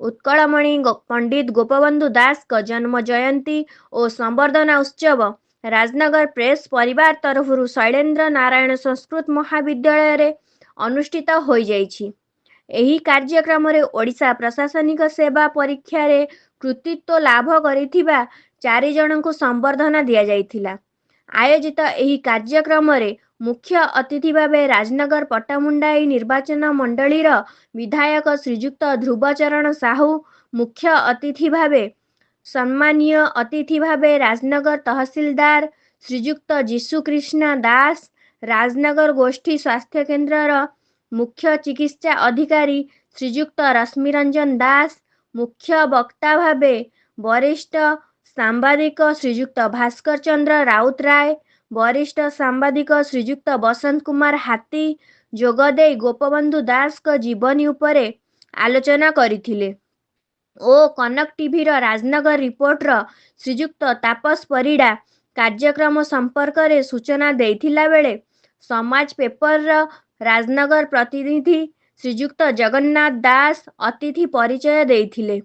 उत्कलमणि पंडित गोपबंधु दास का जन्म जयंती और संबर्धना उत्सव राजनगर प्रेस परिवार तरफ शैलेन्द्र नारायण संस्कृत महाविद्यालय रे अनुष्ठित हो जाइछि। एही कार्यक्रम रे ओडिशा प्रशासनिक सेवा परीक्षा रे कृतित्व लाभ करिथिबा 4 जनଙ୍କୁ संबर्धना दिया जाइथिला। आयोजित एही कार्यक्रम रे मुख्य अतिथि भावे राजनगर पट्टामुंडाई निर्वाचन मंडलीर विधायक श्रीयुक्त ध्रुवचरण साहू, मुख्य अतिथि भावे सम्मानीय अतिथि भावे राजनगर तहसीलदार श्रीयुक्त जीशुकृष्ण दास, राजनगर गोष्ठी स्वास्थ्य केन्द्रर मुख्य चिकित्सा अधिकारी श्रीयुक्त रश्मिरंजन दास, मुख्य वक्ता भावे वरिष्ठ सांबादिक श्रीयुक्त भास्कर चंद्र राउतराय, वरिष्ठ सांबादिक श्रीयुक्त बसंत कुमार हाथी जोगदे गोपबंधु दास का जीवनी उपरे आलोचना करिथिले ओ कनक टीवीर राजनगर रिपोर्टर श्रीयुक्त तापस परिडा कार्यक्रम संपर्क रे सूचना देथिला बेले समाज पेपर राजनगर प्रतिनिधि श्रीयुक्त जगन्नाथ दास अतिथि परिचय देथिले।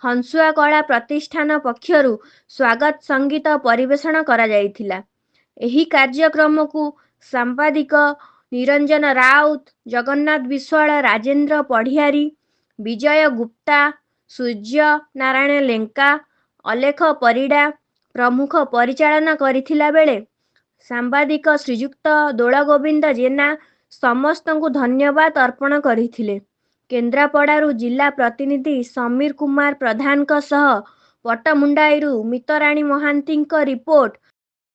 हंसुआ कला प्रतिष्ठान पक्षरु स्वागत संगीत परिवेषण करा जाइथिला। एही कार्यक्रम को सांबादिक निरंजन राउत, जगन्नाथ विश्वाल, राजेंद्र पढ़ियारी, विजय गुप्ता, सूर्य नारायण लेंका, अलेख परिडा प्रमुख परिचालन करिथिला बेले सांबादिक श्रीयुक्त दोलगोविंद जेना समस्त को धन्यवाद अर्पण करिथिले। केन्द्रापड़ारू जिला प्रतिनिधि समीर कुमार प्रधान सह पट्टामुंडाईरू मितराणी महांती रिपोर्ट।